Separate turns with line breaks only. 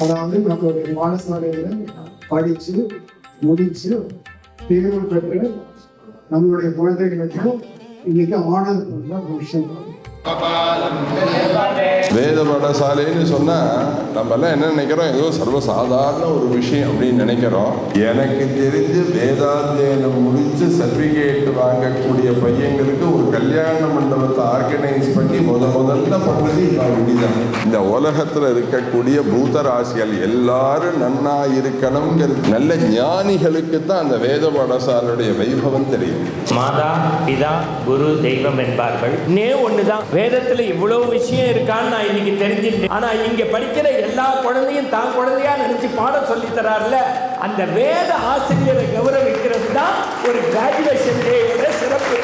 அதாவது நம்மளுடைய பாடசாலையில படிச்சு முடிச்சு தேர்வு பெற்று நம்மளுடைய குழந்தைகளுக்கு இன்னைக்கு ஆனந்த விஷயம்.
வேத பாடசாலைன்னு சொன்னா நம்ம எல்லாம் என்ன நினைக்கிறோம், ஏதோ சர்வசாதாரண ஒரு விஷயம் அப்படின்னு நினைக்கிறோம். எனக்கு தெரிஞ்சு வேதாத்தியனம் முடிச்சு சர்டிபிகேட் வாங்கக்கூடிய பையங்களுக்கு ஒரு கல்யாண மண்டபத்தை ஆர்கனைஸ் பண்ணி முதல்ல பண்ணது இப்படிதான். இந்த உலகத்துல இருக்கக்கூடிய பூதராசிகள் எல்லாரும் நன்னா இருக்கணுங்கிறது நல்ல ஞானிகளுக்கு தான் அந்த வேத பாடசாலையுடைய வைபவம் தெரியும்.
மாதா பிதா குரு தெய்வம் என்பார்கள். ஒண்ணுதான், வேதத்துல இவ்வளவு விஷயம் இருக்கான்னு நான் இன்னைக்கு தெரிஞ்சுட்டேன். ஆனா இங்க படிக்கிற எல்லா குழந்தையும் தான் குழந்தையா நினைச்சு பாடம் சொல்லி தராருல, அந்த வேத ஆசிரியரை கௌரவிக்கிறது தான் ஒரு கிராஜுவேஷன் டேயோட சிறப்பு.